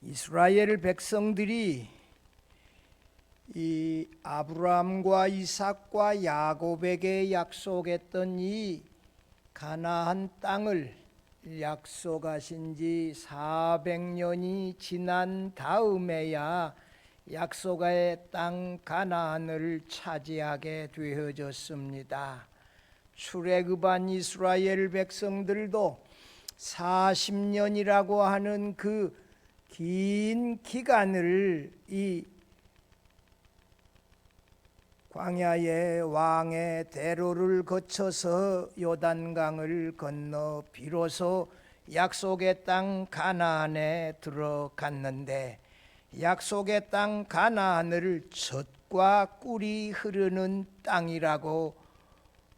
이스라엘 백성들이 이 아브라함과 이삭과 야곱에게 약속했던 이 가나안 땅을 약속하신 지 400년이 지난 다음에야 약속의 땅 가나안을 차지하게 되어졌습니다. 출애굽한 이스라엘 백성들도 40년이라고 하는 그 긴 기간을 이 광야의 왕의 대로를 거쳐서 요단강을 건너 비로소 약속의 땅 가나안에 들어갔는데, 약속의 땅 가나안을 젖과 꿀이 흐르는 땅이라고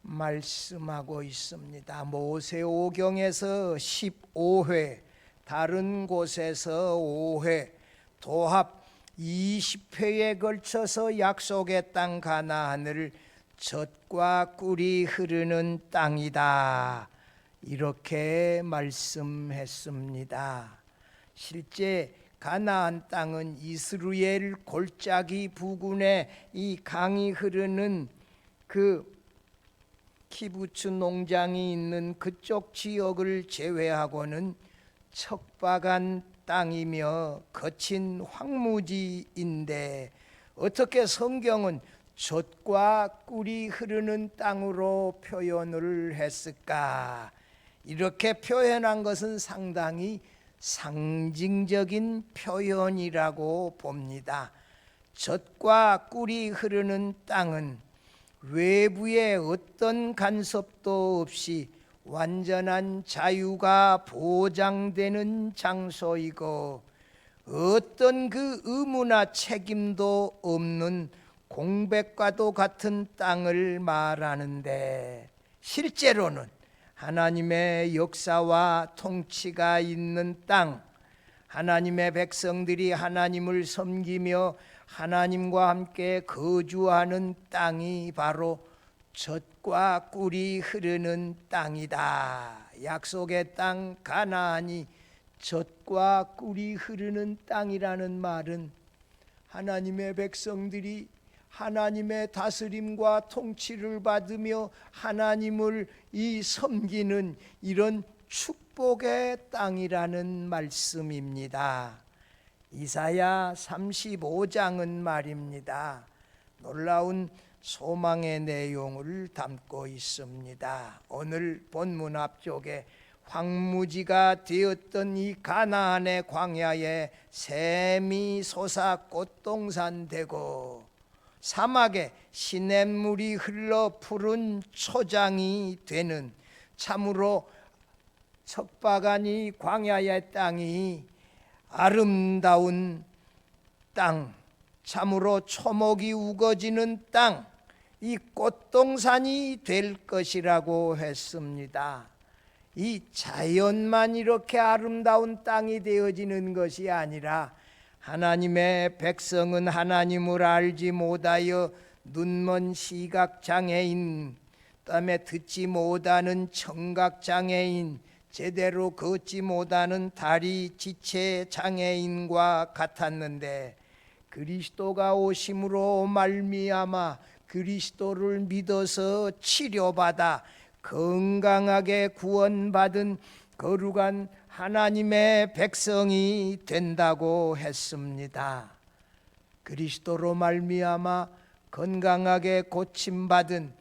말씀하고 있습니다. 모세오경에서 15회, 다른 곳에서 5회, 도합 20회에 걸쳐서 약속의 땅 가나안을 젖과 꿀이 흐르는 땅이다, 이렇게 말씀했습니다. 실제 가나안 땅은 이스라엘 골짜기 부근에 이 강이 흐르는 그 키부츠 농장이 있는 그쪽 지역을 제외하고는 척박한 땅이며 거친 황무지인데, 어떻게 성경은 젖과 꿀이 흐르는 땅으로 표현을 했을까? 이렇게 표현한 것은 상당히 상징적인 표현이라고 봅니다. 젖과 꿀이 흐르는 땅은 외부의 어떤 간섭도 없이 완전한 자유가 보장되는 장소이고, 어떤 그 의무나 책임도 없는 공백과도 같은 땅을 말하는데, 실제로는 하나님의 역사와 통치가 있는 땅, 하나님의 백성들이 하나님을 섬기며 하나님과 함께 거주하는 땅이 바로 젖과 꿀이 흐르는 땅이다. 약속의 땅 가나안이 젖과 꿀이 흐르는 땅이라는 말은 하나님의 백성들이 하나님의 다스림과 통치를 받으며 하나님을 섬기는 이런 축복의 땅이라는 말씀입니다. 이사야 35장은 말입니다, 놀라운 소망의 내용을 담고 있습니다. 오늘 본문 앞쪽에 황무지가 되었던 이 가나안의 광야에 샘이 솟아 꽃동산 되고, 사막에 시냇물이 흘러 푸른 초장이 되는, 참으로 척박한 이 광야의 땅이 아름다운 땅, 참으로 초목이 우거지는 땅, 이 꽃동산이 될 것이라고 했습니다. 이 자연만 이렇게 아름다운 땅이 되어지는 것이 아니라 하나님의 백성은 하나님을 알지 못하여 눈먼 시각장애인, 그다음에 듣지 못하는 청각장애인, 제대로 걷지 못하는 다리 지체 장애인과 같았는데, 그리스도가 오심으로 말미암아 그리스도를 믿어서 치료받아 건강하게 구원받은 거룩한 하나님의 백성이 된다고 했습니다. 그리스도로 말미암아 건강하게 고침받은,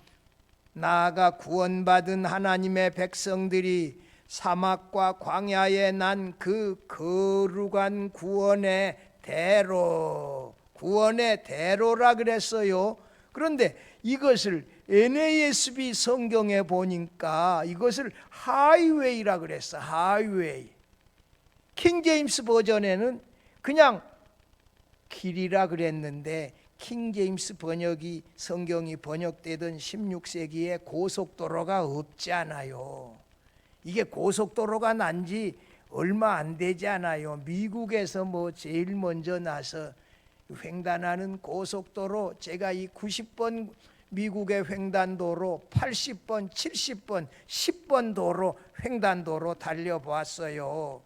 나아가 구원받은 하나님의 백성들이 사막과 광야에 난 그 거룩한 구원의 대로, 구원의 대로라 그랬어요. 그런데 이것을 NASB 성경에 보니까 이것을 하이웨이라 그랬어. 하이웨이. 킹제임스 버전에는 그냥 길이라 그랬는데, 킹제임스 번역이, 성경이 번역되던 16세기에 고속도로가 없잖아요. 이게 고속도로가 난 지 얼마 안 되지 않아요. 미국에서 제일 먼저 나서 횡단하는 고속도로, 제가 이 90번 미국의 횡단도로, 80번, 70번, 10번 도로, 횡단도로 달려보았어요.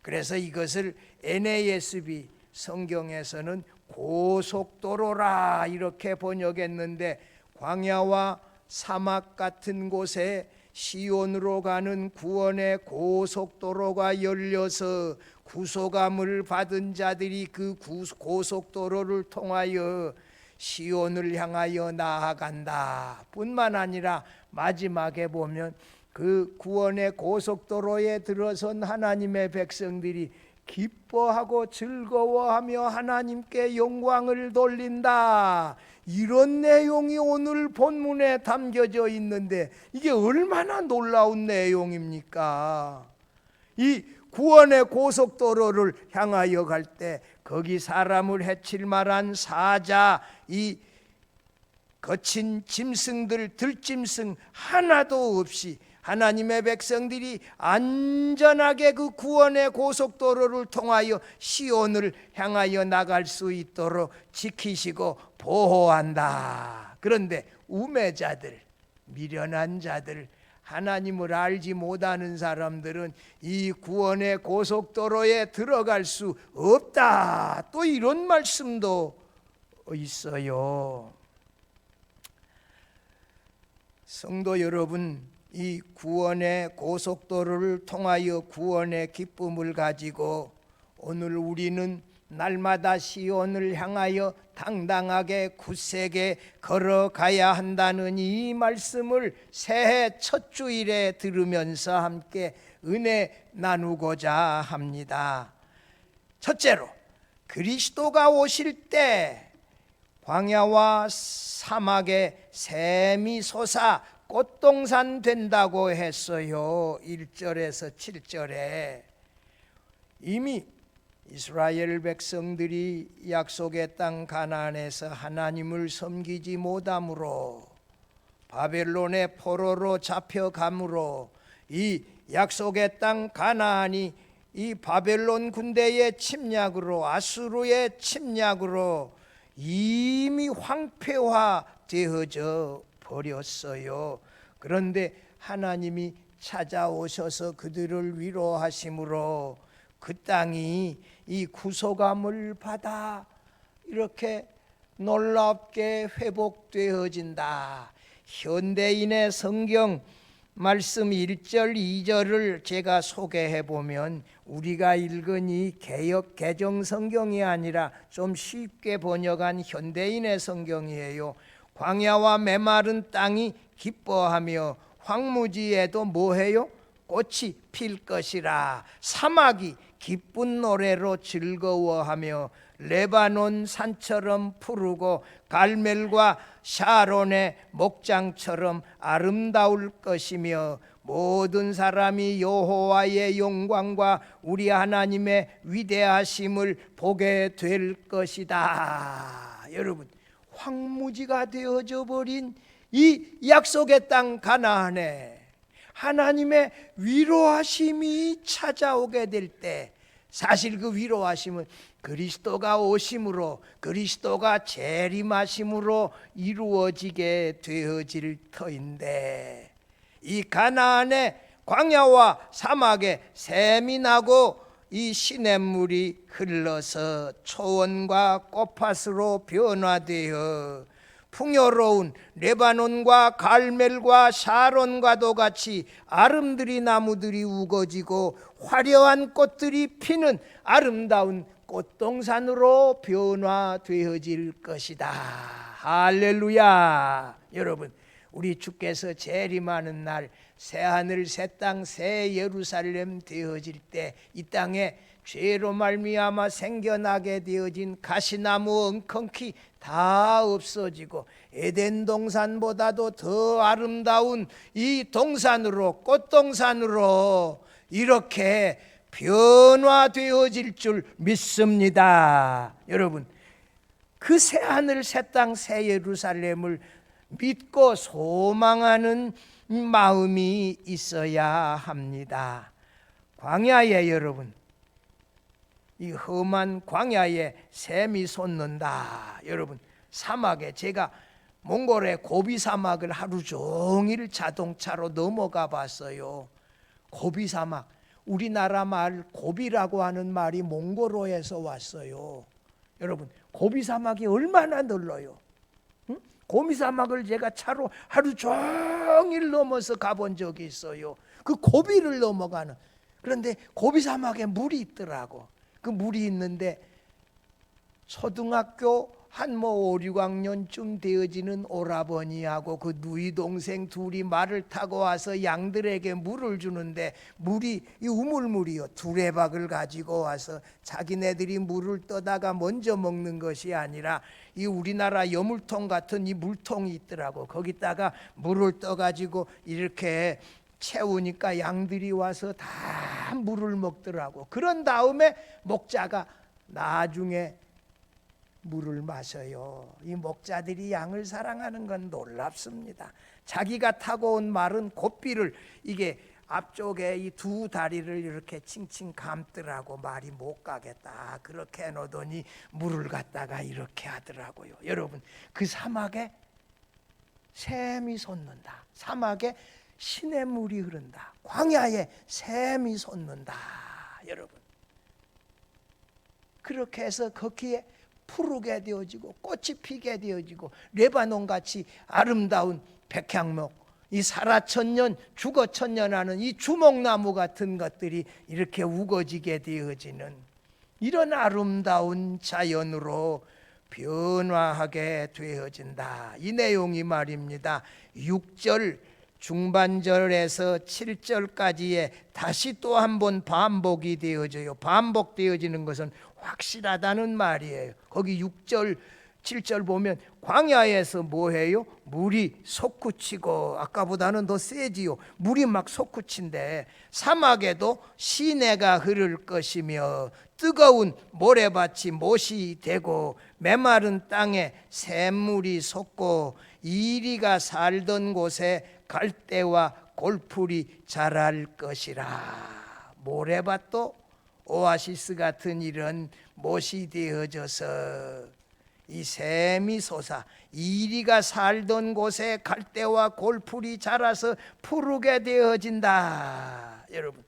그래서 이것을 NASB 성경에서는 고속도로라 이렇게 번역했는데, 광야와 사막 같은 곳에 시온으로 가는 구원의 고속도로가 열려서 구속함을 받은 자들이 그 고속도로를 통하여 시온을 향하여 나아간다 뿐만 아니라, 마지막에 보면 그 구원의 고속도로에 들어선 하나님의 백성들이 기뻐하고 즐거워하며 하나님께 영광을 돌린다, 이런 내용이 오늘 본문에 담겨져 있는데, 이게 얼마나 놀라운 내용입니까? 이 구원의 고속도로를 향하여 갈 때 거기 사람을 해칠 만한 사자, 이 거친 짐승들, 들짐승 하나도 없이 하나님의 백성들이 안전하게 그 구원의 고속도로를 통하여 시온을 향하여 나갈 수 있도록 지키시고 보호한다. 그런데 우매자들, 미련한 자들, 하나님을 알지 못하는 사람들은 이 구원의 고속도로에 들어갈 수 없다, 또 이런 말씀도 있어요. 성도 여러분, 이 구원의 고속도로를 통하여 구원의 기쁨을 가지고 오늘 우리는 날마다 시온을 향하여 당당하게 굳세게 걸어가야 한다는 이 말씀을 새해 첫 주일에 들으면서 함께 은혜 나누고자 합니다. 첫째로, 그리스도가 오실 때 광야와 사막에 샘이 솟아 꽃동산 된다고 했어요. 1절에서 7절에 이미 이스라엘 백성들이 약속의 땅 가나안에서 하나님을 섬기지 못함으로 바벨론의 포로로 잡혀감으로 이 약속의 땅 가나안이 이 바벨론 군대의 침략으로, 아수르의 침략으로 이미 황폐화되어져 버렸어요. 그런데 하나님이 찾아오셔서 그들을 위로하심으로 그 땅이 이 구속함을 받아 이렇게 놀랍게 회복되어진다. 현대인의 성경 말씀 1절 2절을 제가 소개해 보면, 우리가 읽은 이 개역 개정 성경이 아니라 좀 쉽게 번역한 현대인의 성경이에요. 광야와 메마른 땅이 기뻐하며 황무지에도 뭐해요? 꽃이 필 것이라. 사막이 기쁜 노래로 즐거워하며 레바논 산처럼 푸르고 갈멜과 샤론의 목장처럼 아름다울 것이며 모든 사람이 여호와의 영광과 우리 하나님의 위대하심을 보게 될 것이다. 여러분, 황무지가 되어져 버린 이 약속의 땅 가나안에 하나님의 위로하심이 찾아오게 될 때, 사실 그 위로하심은 그리스도가 오심으로, 그리스도가 재림하심으로 이루어지게 되어질 터인데, 이 가나안의 광야와 사막에 샘이 나고 이 시냇물이 흘러서 초원과 꽃밭으로 변화되어 풍요로운 레바논과 갈멜과 샤론과도 같이 아름드리 나무들이 우거지고 화려한 꽃들이 피는 아름다운 꽃동산으로 변화되어질 것이다. 할렐루야. 여러분, 우리 주께서 재림하는 날, 새하늘 새 땅 새 예루살렘 되어질 때 이 땅에 죄로 말미암아 생겨나게 되어진 가시나무 엉겅퀴 다 없어지고 에덴 동산보다도 더 아름다운 이 동산으로, 꽃동산으로 이렇게 변화되어질 줄 믿습니다. 여러분, 그 새하늘 새 땅 새 예루살렘을 믿고 소망하는 마음이 있어야 합니다. 광야에, 여러분, 이 험한 광야에 샘이 솟는다. 여러분, 사막에, 제가 몽골의 고비 사막을 하루 종일 자동차로 넘어가 봤어요. 고비 사막, 우리나라 말 고비라고 하는 말이 몽골어에서 왔어요. 여러분, 고비 사막이 얼마나 넓어요. 응? 고비 사막을 제가 차로 하루 종일 넘어서 가본 적이 있어요. 그 고비를 넘어가는. 그런데 고비 사막에 물이 있더라고. 그 물이 있는데 초등학교 한 5, 6학년쯤 되어지는 오라버니하고 그 누이 동생 둘이 말을 타고 와서 양들에게 물을 주는데, 물이 이 우물물이요, 두레박을 가지고 와서 자기네들이 물을 떠다가 먼저 먹는 것이 아니라 이 우리나라 여물통 같은 이 물통이 있더라고. 거기다가 물을 떠가지고 이렇게 채우니까 양들이 와서 다 물을 먹더라고. 그런 다음에 목자가 나중에 물을 마셔요. 이 목자들이 양을 사랑하는 건 놀랍습니다. 자기가 타고 온 말은 고삐를 이게 앞쪽에 이 두 다리를 이렇게 칭칭 감더라고. 말이 못 가겠다. 그렇게 해놓더니 물을 갖다가 이렇게 하더라고요. 여러분, 그 사막에 샘이 솟는다. 사막에 시냇물이 흐른다. 광야에 샘이 솟는다. 여러분, 그렇게 해서 거기에 푸르게 되어지고 꽃이 피게 되어지고 레바논같이 아름다운 백향목, 이 살아천년 죽어천년하는 이 주목나무 같은 것들이 이렇게 우거지게 되어지는 이런 아름다운 자연으로 변화하게 되어진다. 이 내용이 말입니다. 6절 중반절에서 7절까지에 다시 또 한 번 반복이 되어져요. 반복되어지는 것은 확실하다는 말이에요. 거기 6절 7절 보면 광야에서 뭐해요? 물이 솟구치고, 아까보다는 더 세지요. 물이 막 솟구친데 사막에도 시내가 흐를 것이며 뜨거운 모래밭이 못이 되고 메마른 땅에 샘물이 솟고 이리가 살던 곳에 갈대와 골풀이 자랄 것이라. 모래밭도 오아시스 같은 이런 못이 되어져서 이 샘이 솟아 이리가 살던 곳에 갈대와 골풀이 자라서 푸르게 되어진다. 여러분,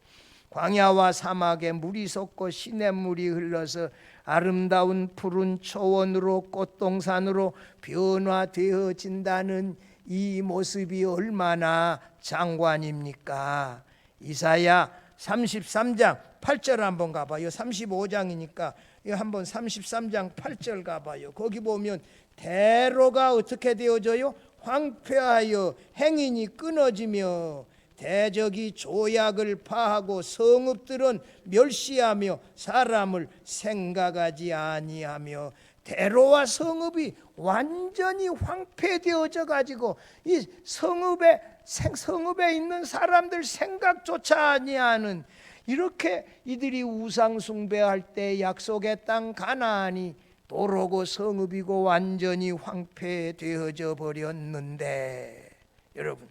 광야와 사막에 물이 솟고 시냇물이 흘러서 아름다운 푸른 초원으로 꽃동산으로 변화되어진다는 이 모습이 얼마나 장관입니까? 이사야 33장 8절 한번 가봐요. 35장이니까 한번 33장 8절 가봐요. 거기 보면 대로가 어떻게 되어져요? 황폐하여 행인이 끊어지며 대적이 조약을 파하고 성읍들은 멸시하며 사람을 생각하지 아니하며. 대로와 성읍이 완전히 황폐되어져 가지고 이 성읍에 있는 사람들 생각조차 아니하는, 이렇게 이들이 우상 숭배할 때 약속의 땅 가나안이 도로고 성읍이고 완전히 황폐되어져 버렸는데, 여러분,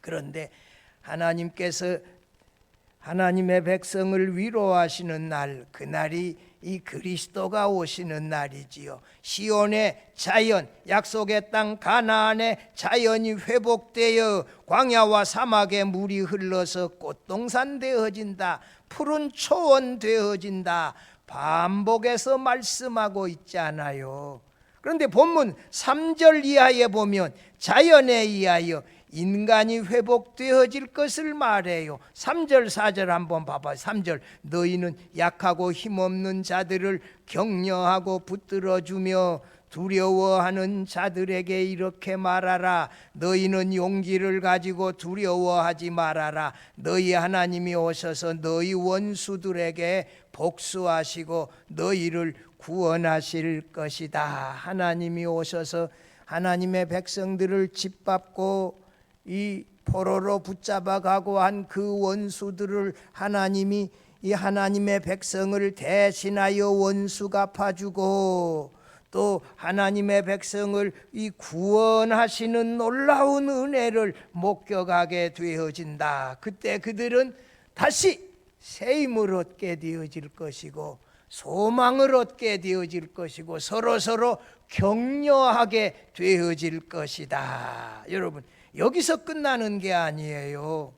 그런데 하나님께서 하나님의 백성을 위로하시는 날, 그날이 이 그리스도가 오시는 날이지요. 시온의 자연, 약속의 땅 가나안의 자연이 회복되어 광야와 사막에 물이 흘러서 꽃동산 되어진다. 푸른 초원 되어진다. 반복해서 말씀하고 있잖아요. 그런데 본문 3절 이하에 보면 자연에 의하여 인간이 회복되어질 것을 말해요. 3절 4절 한번 봐봐요. 3절, 너희는 약하고 힘없는 자들을 격려하고 붙들어주며 두려워하는 자들에게 이렇게 말하라. 너희는 용기를 가지고 두려워하지 말아라. 너희 하나님이 오셔서 너희 원수들에게 복수하시고 너희를 구원하실 것이다. 하나님이 오셔서 하나님의 백성들을 짓밟고 이 포로로 붙잡아 가고 한 그 원수들을 하나님이 이 하나님의 백성을 대신하여 원수 갚아주고, 또 하나님의 백성을 이 구원하시는 놀라운 은혜를 목격하게 되어진다. 그때 그들은 다시 새 힘을 얻게 되어질 것이고 소망을 얻게 되어질 것이고 서로 격려하게 되어질 것이다. 여러분, 여기서 끝나는 게 아니에요.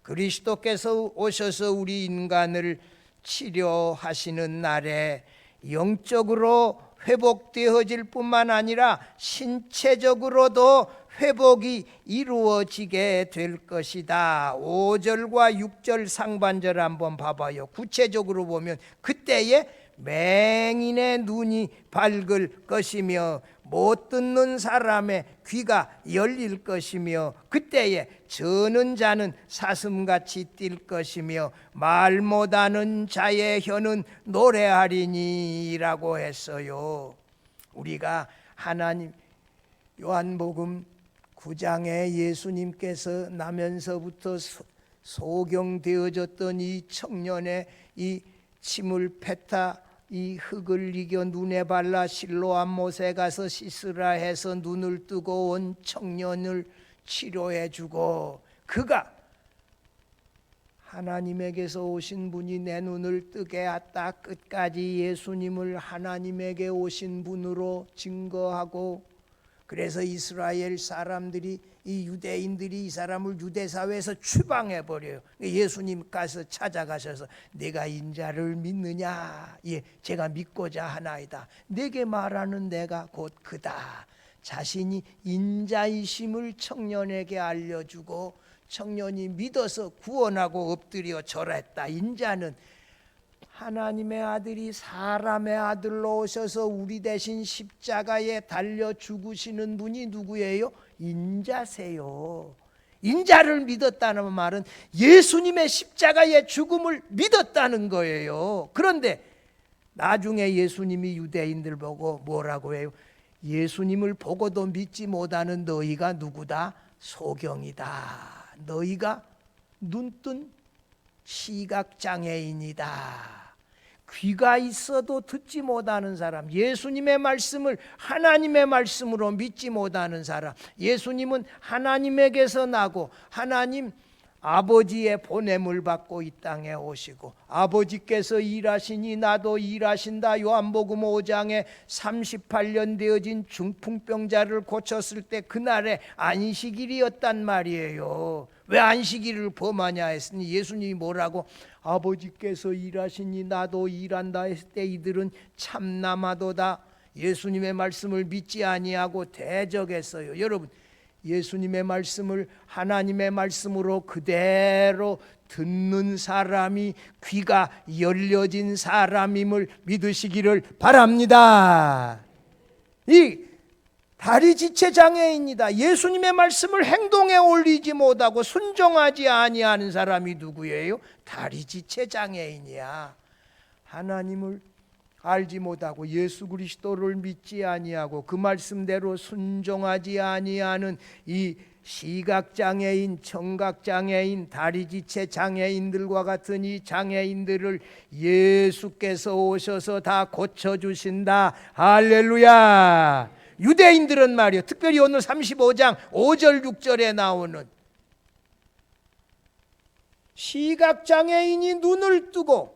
그리스도께서 오셔서 우리 인간을 치료하시는 날에 영적으로 회복되어질 뿐만 아니라 신체적으로도 회복이 이루어지게 될 것이다. 5절과 6절 상반절 한번 봐봐요. 구체적으로 보면 그때에 맹인의 눈이 밝을 것이며 못 듣는 사람의 귀가 열릴 것이며 그때에 저는 자는 사슴같이 뛸 것이며 말 못하는 자의 혀는 노래하리니 라고 했어요. 우리가 하나님 요한복음 9장에 예수님께서 나면서부터 소경되어졌던 이 청년의 이 침을 뱉다 이 흙을 이겨 눈에 발라 실로암 못에 가서 씻으라 해서 눈을 뜨고 온 청년을 치료해 주고 그가 하나님에게서 오신 분이 내 눈을 뜨게 했다 끝까지 예수님을 하나님에게 오신 분으로 증거하고 그래서 이스라엘 사람들이 이 유대인들이 이 사람을 유대 사회에서 추방해 버려요. 예수님 가서 찾아가셔서 내가 인자를 믿느냐? 예, 제가 믿고자 하나이다. 내게 말하는 내가 곧 그다. 자신이 인자이심을 청년에게 알려주고 청년이 믿어서 구원하고 엎드려 절했다. 인자는 하나님의 아들이 사람의 아들로 오셔서 우리 대신 십자가에 달려 죽으시는 분이 누구예요? 인자세요. 인자를 믿었다는 말은 예수님의 십자가의 죽음을 믿었다는 거예요. 그런데 나중에 예수님이 유대인들 보고 뭐라고 해요? 예수님을 보고도 믿지 못하는 너희가 누구다? 소경이다. 너희가 눈뜬 시각장애인이다. 귀가 있어도 듣지 못하는 사람, 예수님의 말씀을 하나님의 말씀으로 믿지 못하는 사람, 예수님은 하나님에게서 나고 하나님 아버지의 보냄을 받고 이 땅에 오시고 아버지께서 일하시니 나도 일하신다. 요한복음 5장에 38년 되어진 중풍병자를 고쳤을 때 그날에 안식일이었단 말이에요. 왜 안식일을 범하냐 했으니 예수님이 뭐라고? 아버지께서 일하시니 나도 일한다 했을 때 이들은 참남하도다. 예수님의 말씀을 믿지 아니하고 대적했어요. 여러분, 예수님의 말씀을 하나님의 말씀으로 그대로 듣는 사람이 귀가 열려진 사람임을 믿으시기를 바랍니다. 이 다리지체 장애인이다. 예수님의 말씀을 행동에 올리지 못하고 순종하지 아니하는 사람이 누구예요? 다리지체 장애인이야. 하나님을 알지 못하고 예수 그리스도를 믿지 아니하고 그 말씀대로 순종하지 아니하는 이 시각장애인, 청각장애인, 다리지체 장애인들과 같은 이 장애인들을 예수께서 오셔서 다 고쳐주신다. 할렐루야. 유대인들은 말이요, 특별히 오늘 35장 5절 6절에 나오는 시각장애인이 눈을 뜨고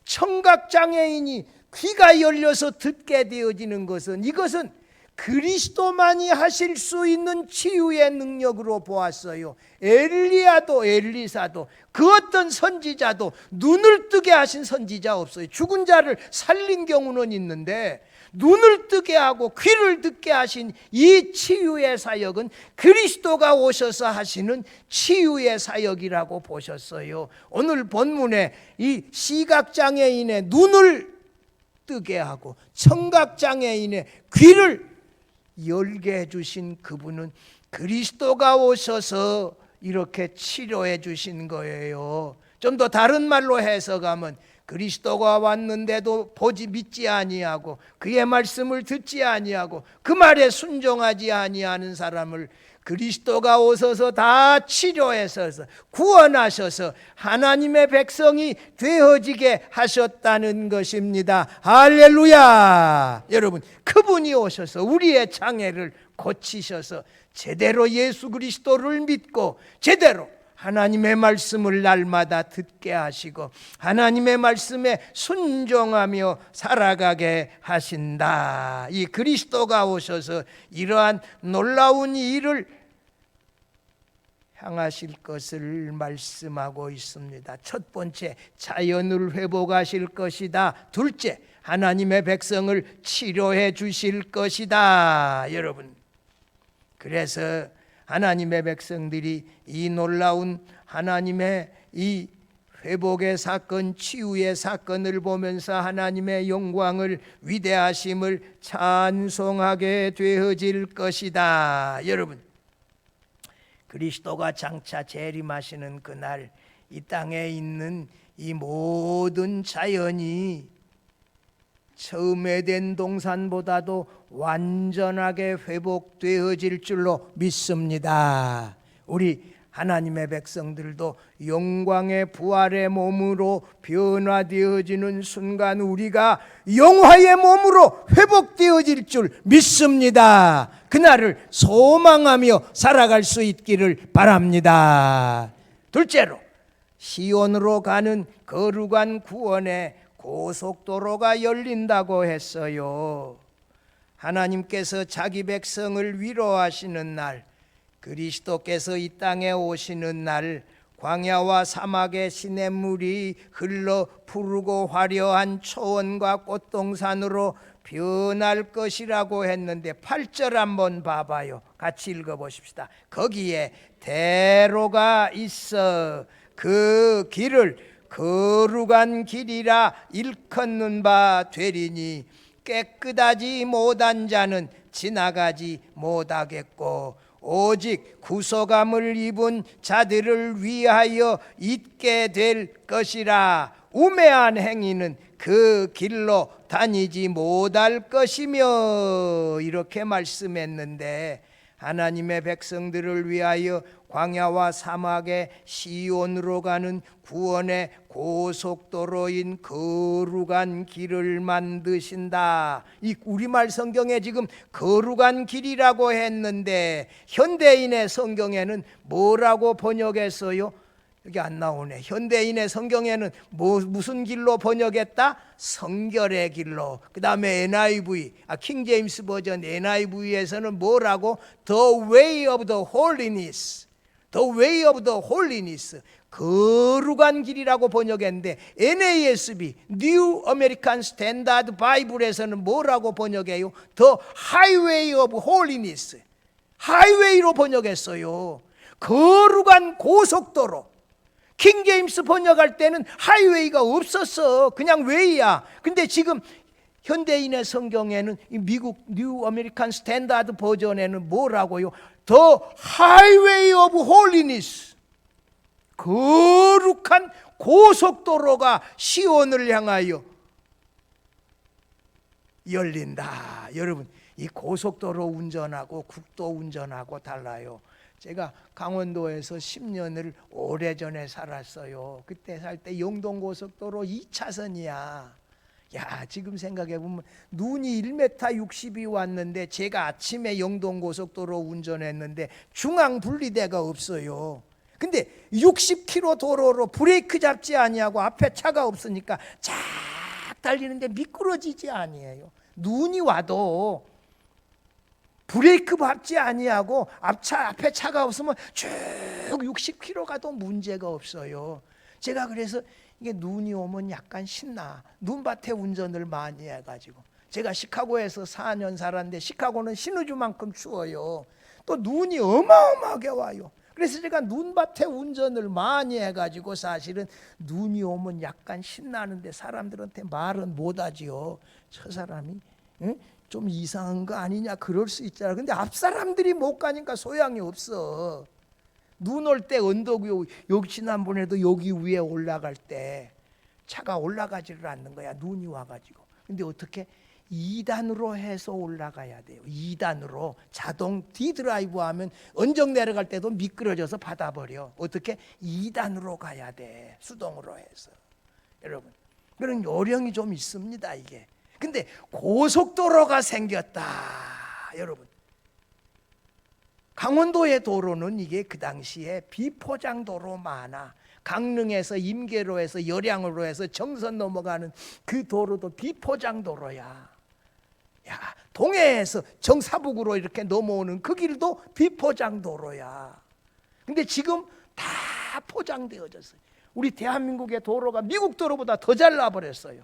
청각장애인이 귀가 열려서 듣게 되어지는 것은 이것은 그리스도만이 하실 수 있는 치유의 능력으로 보았어요. 엘리야도 엘리사도 그 어떤 선지자도 눈을 뜨게 하신 선지자 없어요. 죽은 자를 살린 경우는 있는데 눈을 뜨게 하고 귀를 듣게 하신 이 치유의 사역은 그리스도가 오셔서 하시는 치유의 사역이라고 보셨어요. 오늘 본문에 이 시각장애인의 눈을 뜨게 하고 청각장애인의 귀를 열게 해주신 그분은 그리스도가 오셔서 이렇게 치료해 주신 거예요. 좀 더 다른 말로 해석하면 그리스도가 왔는데도 보지 믿지 아니하고 그의 말씀을 듣지 아니하고 그 말에 순종하지 아니하는 사람을 그리스도가 오셔서 다 치료하셔서 구원하셔서 하나님의 백성이 되어지게 하셨다는 것입니다. 할렐루야. 여러분, 그분이 오셔서 우리의 장애를 고치셔서 제대로 예수 그리스도를 믿고 제대로 하나님의 말씀을 날마다 듣게 하시고 하나님의 말씀에 순종하며 살아가게 하신다. 이 그리스도가 오셔서 이러한 놀라운 일을 향하실 것을 말씀하고 있습니다. 첫 번째, 자연을 회복하실 것이다. 둘째, 하나님의 백성을 치료해 주실 것이다. 여러분, 그래서 하나님의 백성들이 이 놀라운 하나님의 이 회복의 사건, 치유의 사건을 보면서 하나님의 영광을, 위대하심을 찬송하게 되어질 것이다. 여러분, 그리스도가 장차 재림하시는 그날 이 땅에 있는 이 모든 자연이 처음 에덴 동산보다도 완전하게 회복되어질 줄로 믿습니다. 우리 하나님의 백성들도 영광의 부활의 몸으로 변화되어지는 순간 우리가 영화의 몸으로 회복되어질 줄 믿습니다. 그날을 소망하며 살아갈 수 있기를 바랍니다. 둘째로, 시온으로 가는 거룩한 구원의 고속도로가 열린다고 했어요. 하나님께서 자기 백성을 위로하시는 날, 그리스도께서 이 땅에 오시는 날, 광야와 사막의 시냇물이 흘러 푸르고 화려한 초원과 꽃동산으로 변할 것이라고 했는데 8절 한번 봐봐요. 같이 읽어보십시다. 거기에 대로가 있어 그 길을 거룩한 길이라 일컫는 바 되리니 깨끗하지 못한 자는 지나가지 못하겠고 오직 구속함을 입은 자들을 위하여 있게 될 것이라. 우매한 행위는 그 길로 다니지 못할 것이며, 이렇게 말씀했는데 하나님의 백성들을 위하여 광야와 사막의 시온으로 가는 구원의 고속도로인 거룩한 길을 만드신다. 이 우리말 성경에 지금 거룩한 길이라고 했는데 현대인의 성경에는 뭐라고 번역했어요? 여기 안 나오네. 현대인의 성경에는 무슨 길로 번역했다? 성결의 길로. 그 다음에 NIV, 킹 제임스 버전 NIV에서는 뭐라고? The way of the holiness. The way of the holiness. 거룩한 길이라고 번역했는데 NASB, New American Standard Bible에서는 뭐라고 번역해요? The highway of holiness. 하이웨이로 번역했어요. 거룩한 고속도로. 킹 제임스 번역할 때는 하이웨이가 없었어. 그냥 웨이야. 근데 지금 현대인의 성경에는 미국 뉴 아메리칸 스탠다드 버전에는 뭐라고요? The highway of holiness. 거룩한 고속도로가 시온을 향하여 열린다. 여러분, 이 고속도로 운전하고 국도 운전하고 달라요. 제가 강원도에서 10년을 오래전에 살았어요. 그때 살 때 영동고속도로 2차선이야. 야, 지금 생각해보면 눈이 1m 60이 왔는데 제가 아침에 영동고속도로 운전했는데 중앙분리대가 없어요. 근데 60km 도로로 브레이크 잡지 아니하고 앞에 차가 없으니까 쫙 달리는데 미끄러지지 아니에요. 눈이 와도 브레이크 밟지 아니하고 앞에 차가 없으면 쭉 60km 가도 문제가 없어요. 제가 그래서 이게 눈이 오면 약간 신나. 눈밭에 운전을 많이 해가지고. 제가 시카고에서 4년 살았는데 시카고는 신우주만큼 추워요. 또 눈이 어마어마하게 와요. 그래서 제가 눈밭에 운전을 많이 해가지고 사실은 눈이 오면 약간 신나는데 사람들한테 말은 못하지요. 저 사람이 좀 이상한 거 아니냐 그럴 수 있잖아. 근데 앞 사람들이 못 가니까 소양이 없어. 눈 올 때 언덕 위에, 여기 지난번에도 여기 위에 올라갈 때 차가 올라가지를 않는 거야. 눈이 와가지고. 근데 어떻게 2단으로 해서 올라가야 돼요. 2단으로 자동 D드라이브 하면 언덕 내려갈 때도 미끄러져서 받아버려. 어떻게 2단으로 가야 돼. 수동으로 해서. 여러분, 그런 요령이 좀 있습니다. 이게. 근데 고속도로가 생겼다. 여러분, 강원도의 도로는 이게 그 당시에 비포장도로 많아. 강릉에서 임계로 해서 열양으로 해서 정선 넘어가는 그 도로도 비포장도로야. 야, 동해에서 정사북으로 이렇게 넘어오는 그 길도 비포장도로야. 근데 지금 다 포장되어졌어요. 우리 대한민국의 도로가 미국 도로보다 더 잘 나버렸어요.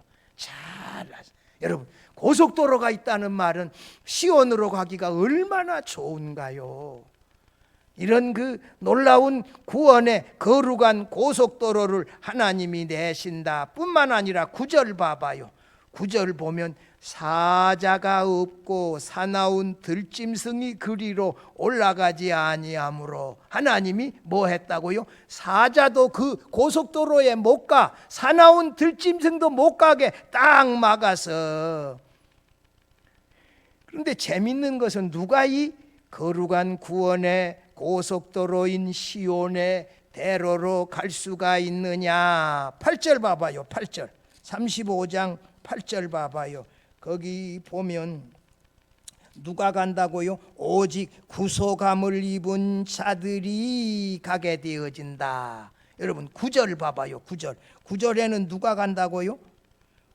여러분, 고속도로가 있다는 말은 시온으로 가기가 얼마나 좋은가요? 이런 그 놀라운 구원의 거룩한 고속도로를 하나님이 내신다 뿐만 아니라 9절 봐봐요. 9절 보면 사자가 없고 사나운 들짐승이 그리로 올라가지 아니하므로, 하나님이 뭐 했다고요? 사자도 그 고속도로에 못 가, 사나운 들짐승도 못 가게 딱 막아서. 그런데 재밌는 것은 누가 이 거룩한 구원의 고속도로인 시온의 대로로 갈 수가 있느냐? 8절 봐봐요. 8절 35장 8절 봐봐요. 거기 보면 누가 간다고요? 오직 구속함을 입은 자들이 가게 되어진다. 여러분 9절 봐봐요. 9절에는 누가 간다고요?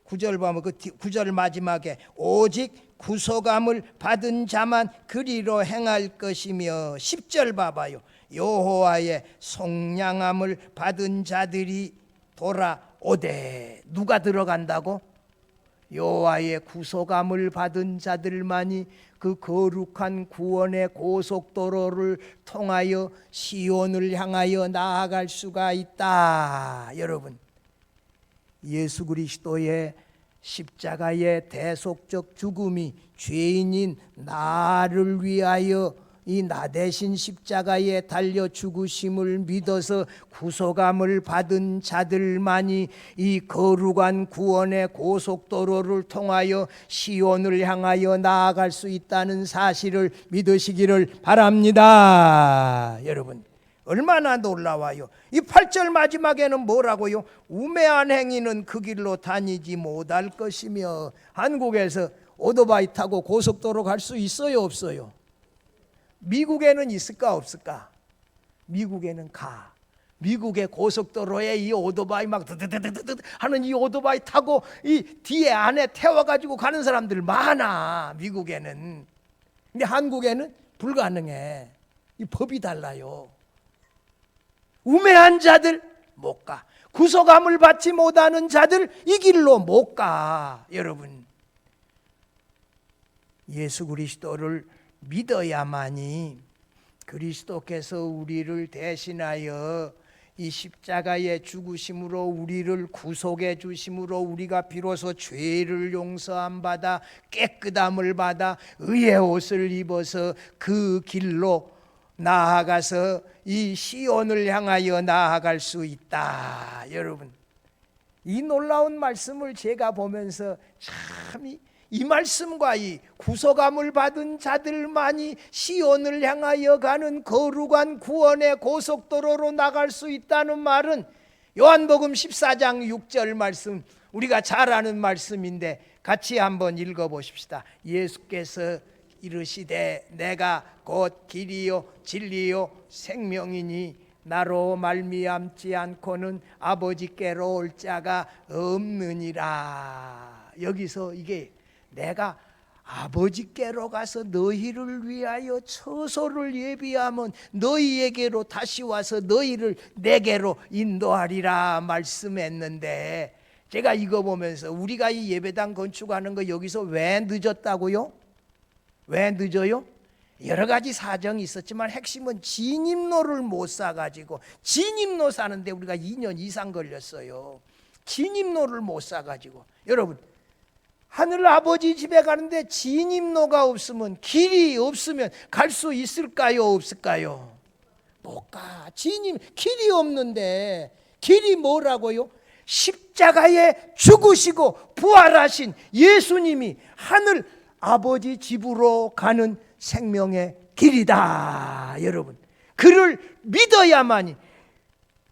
9절 보면 그 9절 마지막에 오직 구속함을 받은 자만 그리로 행할 것이며, 10절 봐봐요. 여호와의 속량함을 받은 자들이 돌아오되. 누가 들어간다고? 여호와의 구속함을 받은 자들만이 그 거룩한 구원의 고속도로를 통하여 시온을 향하여 나아갈 수가 있다. 여러분, 예수 그리스도의 십자가의 대속적 죽음이 죄인인 나를 위하여 이 나 대신 십자가에 달려 죽으심을 믿어서 구속함을 받은 자들만이 이 거룩한 구원의 고속도로를 통하여 시온을 향하여 나아갈 수 있다는 사실을 믿으시기를 바랍니다. 여러분, 얼마나 놀라워요. 이 8절 마지막에는 뭐라고요? 우매한 행위는 그 길로 다니지 못할 것이며. 한국에서 오토바이 타고 고속도로 갈 수 있어요, 없어요? 미국에는 있을까, 없을까? 미국에는 가. 미국의 고속도로에 이 오토바이 막 드드드드드 하는 이 오토바이 타고 이 뒤에 안에 태워가지고 가는 사람들 많아, 미국에는. 근데 한국에는 불가능해. 이 법이 달라요. 우매한 자들 못 가. 구속함을 받지 못하는 자들 이 길로 못 가. 여러분, 예수 그리스도를 믿어야만이 그리스도께서 우리를 대신하여 이 십자가의 죽으심으로 우리를 구속해 주심으로 우리가 비로소 죄를 용서함 받아 깨끗함을 받아 의의 옷을 입어서 그 길로 나아가서 이 시온을 향하여 나아갈 수 있다. 여러분, 이 놀라운 말씀을 제가 보면서 참 이 말씀과 이 구속함을 받은 자들만이 시온을 향하여 가는 거룩한 구원의 고속도로로 나갈 수 있다는 말은 요한복음 14장 6절 말씀, 우리가 잘 아는 말씀인데 같이 한번 읽어보십시다. 예수께서 이르시되 내가 곧 길이요 진리요 생명이니 나로 말미암지 않고는 아버지께로 올 자가 없느니라. 여기서 이게 내가 아버지께로 가서 너희를 위하여 처소를 예비하면 너희에게로 다시 와서 너희를 내게로 인도하리라 말씀했는데, 제가 이거 보면서 우리가 이 예배당 건축하는 거 여기서 왜 늦었다고요? 왜 늦어요? 여러 가지 사정이 있었지만 핵심은 진입로를 못 사가지고, 진입로 사는데 우리가 2년 이상 걸렸어요. 진입로를 못 사가지고. 여러분, 하늘 아버지 집에 가는데 진입로가 없으면, 길이 없으면 갈 수 있을까요, 없을까요? 못 가. 길이 없는데. 길이 뭐라고요? 십자가에 죽으시고 부활하신 예수님이 하늘 아버지 집으로 가는 생명의 길이다. 여러분, 그를 믿어야만이,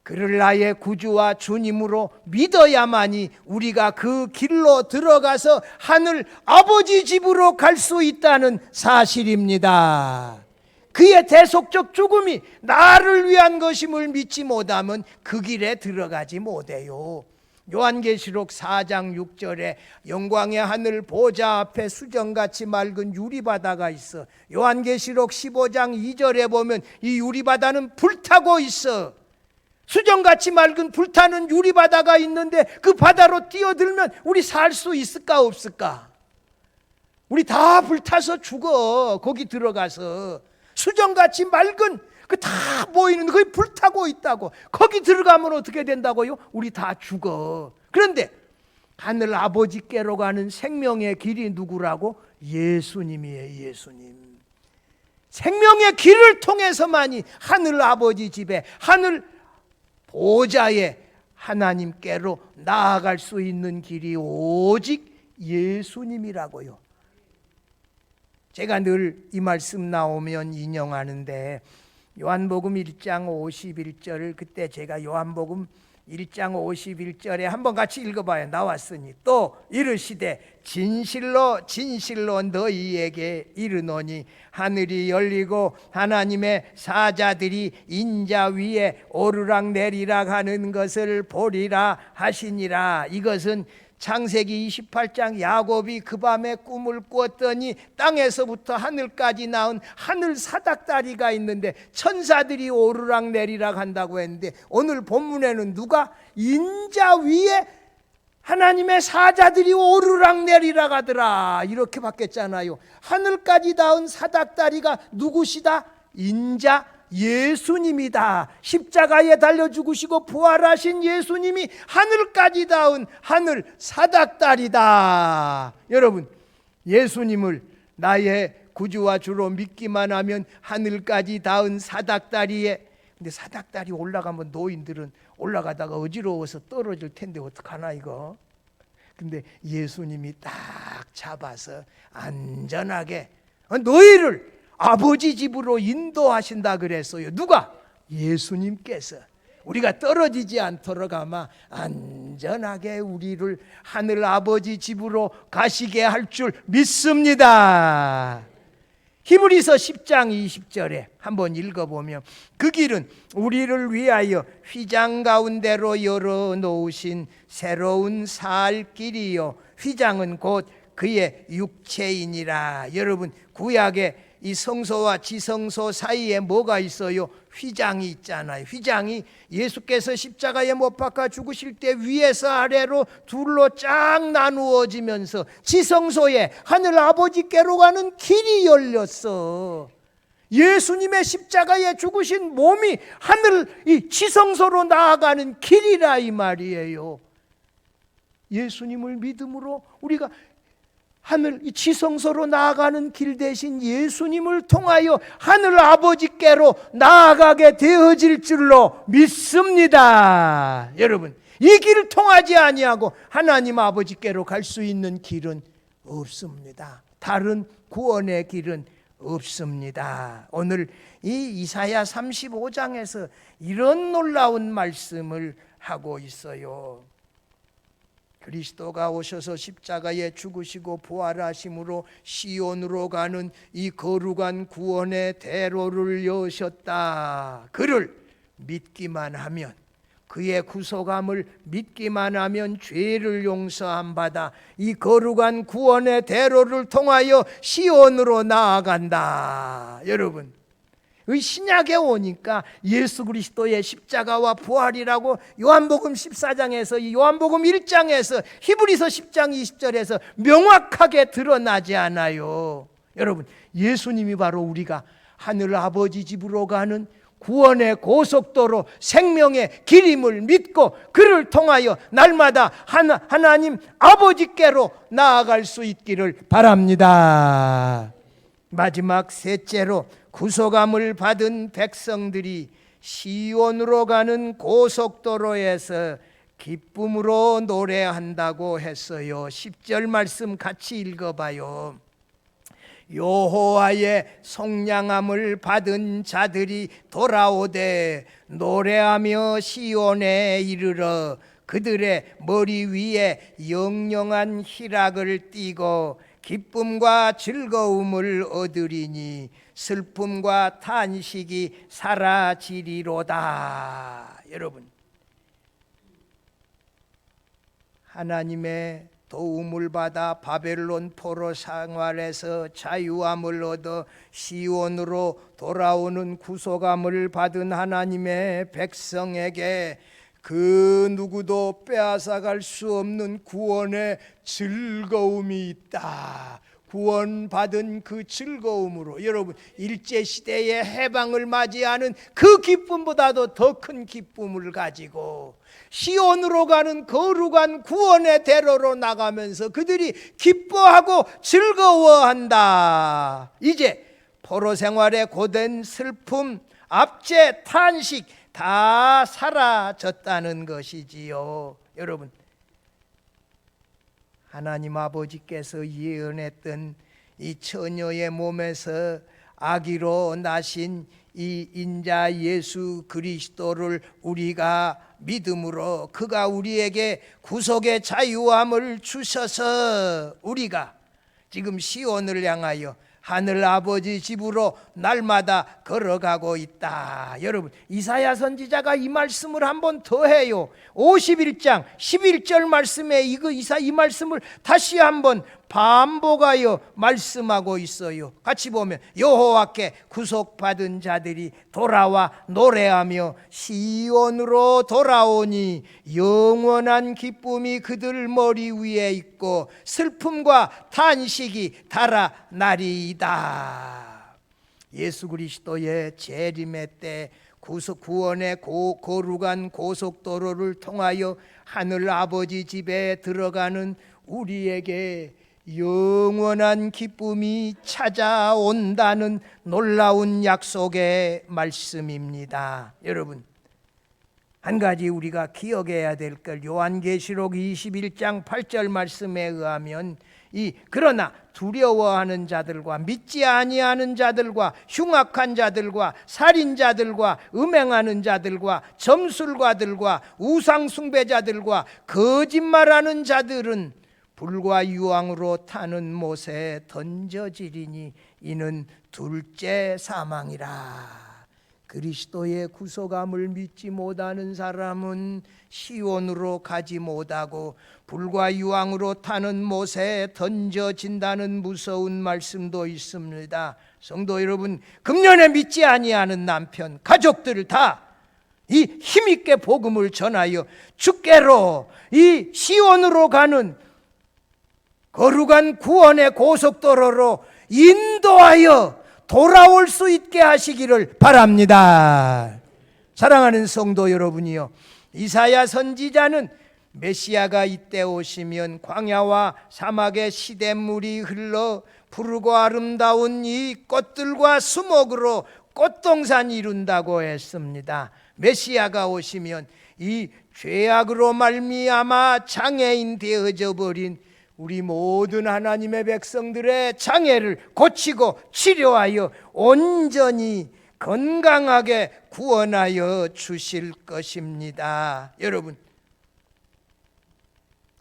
그를 나의 구주와 주님으로 믿어야만이 우리가 그 길로 들어가서 하늘 아버지 집으로 갈 수 있다는 사실입니다. 그의 대속적 죽음이 나를 위한 것임을 믿지 못하면 그 길에 들어가지 못해요. 요한계시록 4장 6절에 영광의 하늘 보좌 앞에 수정같이 맑은 유리바다가 있어. 요한계시록 15장 2절에 보면 이 유리바다는 불타고 있어. 수정같이 맑은 불타는 유리바다가 있는데 그 바다로 뛰어들면 우리 살 수 있을까 없을까? 우리 다 불타서 죽어. 거기 들어가서 수정같이 맑은 그 다 보이는 거기 불타고 있다고. 거기 들어가면 어떻게 된다고요? 우리 다 죽어. 그런데 하늘 아버지께로 가는 생명의 길이 누구라고? 예수님이에요. 예수님. 생명의 길을 통해서만이 하늘 아버지 집에, 하늘 보좌에 하나님께로 나아갈 수 있는 길이 오직 예수님이라고요. 제가 늘 이 말씀 나오면 인용하는데 요한복음 1장 51절, 그때 제가 요한복음 1장 51절에 한번 같이 읽어봐요. 나왔으니 또 이르시되 진실로 진실로 너희에게 이르노니 하늘이 열리고 하나님의 사자들이 인자 위에 오르락내리락 하는 것을 보리라 하시니라. 이것은 창세기 28장 야곱이 그 밤에 꿈을 꾸었더니 땅에서부터 하늘까지 나온 하늘 사닥다리가 있는데 천사들이 오르락내리락 한다고 했는데, 오늘 본문에는 누가 인자 위에 하나님의 사자들이 오르락내리락 하더라 이렇게 바뀌었잖아요. 하늘까지 닿은 사닥다리가 누구시다? 인자 예수님이다. 십자가에 달려 죽으시고 부활하신 예수님이 하늘까지 닿은 하늘 사닥다리다. 여러분, 예수님을 나의 구주와 주로 믿기만 하면 하늘까지 닿은 사닥다리에, 근데 사닥다리 올라가면 노인들은 올라가다가 어지러워서 떨어질 텐데 어떡하나 이거. 근데 예수님이 딱 잡아서 안전하게 너희를 아버지 집으로 인도하신다 그랬어요. 누가? 예수님께서. 우리가 떨어지지 않도록 아마 안전하게 우리를 하늘 아버지 집으로 가시게 할 줄 믿습니다. 히브리서 10장 20절에 한번 읽어보면 그 길은 우리를 위하여 휘장 가운데로 열어놓으신 새로운 살 길이요 휘장은 곧 그의 육체이니라. 여러분, 구약에 이 성소와 지성소 사이에 뭐가 있어요? 휘장이 있잖아요. 휘장이 예수께서 십자가에 못 박아 죽으실 때 위에서 아래로 둘로 쫙 나누어지면서 지성소에 하늘 아버지께로 가는 길이 열렸어. 예수님의 십자가에 죽으신 몸이 하늘 이 지성소로 나아가는 길이라 이 말이에요. 예수님을 믿음으로 우리가 하늘 이 지성소로 나아가는 길 대신 예수님을 통하여 하늘 아버지께로 나아가게 되어질 줄로 믿습니다. 여러분, 이 길을 통하지 아니하고 하나님 아버지께로 갈 수 있는 길은 없습니다. 다른 구원의 길은 없습니다. 오늘 이 이사야 35장에서 이런 놀라운 말씀을 하고 있어요. 그리스도가 오셔서 십자가에 죽으시고 부활하심으로 시온으로 가는 이 거룩한 구원의 대로를 여셨다. 그를 믿기만 하면, 그의 구속함을 믿기만 하면 죄를 용서함 받아 이 거룩한 구원의 대로를 통하여 시온으로 나아간다. 여러분, 이 신약에 오니까 예수 그리스도의 십자가와 부활이라고 요한복음 14장에서 이 요한복음 1장에서 히브리서 10장 20절에서 명확하게 드러나지 않아요. 여러분, 예수님이 바로 우리가 하늘 아버지 집으로 가는 구원의 고속도로 생명의 길임을 믿고 그를 통하여 날마다 하나님 아버지께로 나아갈 수 있기를 바랍니다. 마지막 셋째로, 구속함을 받은 백성들이 시온으로 가는 고속도로에서 기쁨으로 노래한다고 했어요. 10절 말씀 같이 읽어봐요. 여호와의 속량함을 받은 자들이 돌아오되 노래하며 시온에 이르러 그들의 머리 위에 영영한 희락을 띠고 기쁨과 즐거움을 얻으리니 슬픔과 탄식이 사라지리로다. 여러분, 하나님의 도움을 받아 바벨론 포로 생활에서 자유함을 얻어 시온으로 돌아오는 구속함을 받은 하나님의 백성에게 그 누구도 빼앗아갈 수 없는 구원의 즐거움이 있다. 구원받은 그 즐거움으로 여러분 일제시대의 해방을 맞이하는 그 기쁨보다도 더 큰 기쁨을 가지고 시온으로 가는 거룩한 구원의 대로로 나가면서 그들이 기뻐하고 즐거워한다. 이제 포로 생활의 고된 슬픔, 압제, 탄식 다 사라졌다는 것이지요. 여러분, 하나님 아버지께서 예언했던 이 처녀의 몸에서 아기로 나신 이 인자 예수 그리스도를 우리가 믿음으로 그가 우리에게 구속의 자유함을 주셔서 우리가 지금 시온을 향하여 하늘 아버지 집으로 날마다 걸어가고 있다. 여러분, 이사야 선지자가 이 말씀을 한번 더 해요. 51장 11절 말씀에 이 말씀을 다시 한번 반복하여 말씀하고 있어요. 같이 보면 여호와께 구속받은 자들이 돌아와 노래하며 시온으로 돌아오니 영원한 기쁨이 그들 머리 위에 있고 슬픔과 탄식이 달아나리이다. 예수 그리스도의 재림의 때 구원의 거룩한 고속도로를 통하여 하늘 아버지 집에 들어가는 우리에게 영원한 기쁨이 찾아온다는 놀라운 약속의 말씀입니다. 여러분, 한 가지 우리가 기억해야 될 것, 요한계시록 21장 8절 말씀에 의하면 그러나 두려워하는 자들과 믿지 아니하는 자들과 흉악한 자들과 살인자들과 음행하는 자들과 점술가들과 우상숭배자들과 거짓말하는 자들은 불과 유황으로 타는 못에 던져지리니 이는 둘째 사망이라. 그리스도의 구속함을 믿지 못하는 사람은 시온으로 가지 못하고 불과 유황으로 타는 못에 던져진다는 무서운 말씀도 있습니다. 성도 여러분, 금년에 믿지 아니하는 남편, 가족들 다 이 힘있게 복음을 전하여 주께로 이 시온으로 가는 거룩한 구원의 고속도로로 인도하여 돌아올 수 있게 하시기를 바랍니다. 사랑하는 성도 여러분이요, 이사야 선지자는 메시아가 이때 오시면 광야와 사막의 시냇물이 흘러 푸르고 아름다운 이 꽃들과 수목으로 꽃동산이 이룬다고 했습니다. 메시아가 오시면 이 죄악으로 말미암아 장애인 되어져 버린 우리 모든 하나님의 백성들의 장애를 고치고 치료하여 온전히 건강하게 구원하여 주실 것입니다. 여러분,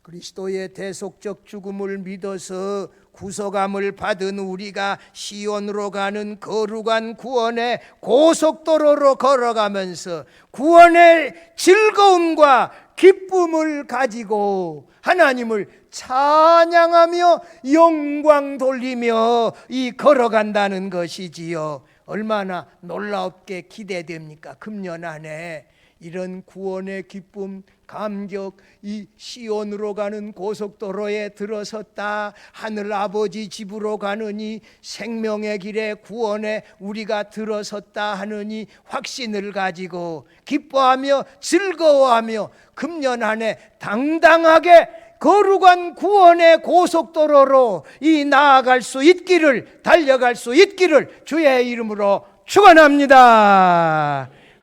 그리스도의 대속적 죽음을 믿어서 구속함을 받은 우리가 시온으로 가는 거룩한 구원의 고속도로로 걸어가면서 구원의 즐거움과 기쁨을 가지고 하나님을 찬양하며 영광 돌리며 걸어간다는 것이지요. 얼마나 놀랍게 기대됩니까? 금년 안에 이런 구원의 기쁨, 감격, 이 시온으로 가는 고속도로에 들어섰다, 하늘 아버지 집으로 가느니 생명의 길에 구원에 우리가 들어섰다 하느니 확신을 가지고 기뻐하며 즐거워하며 금년 안에 당당하게 거룩한 구원의 고속도로로 나아갈 수 있기를, 달려갈 수 있기를 주의 이름으로 축원합니다.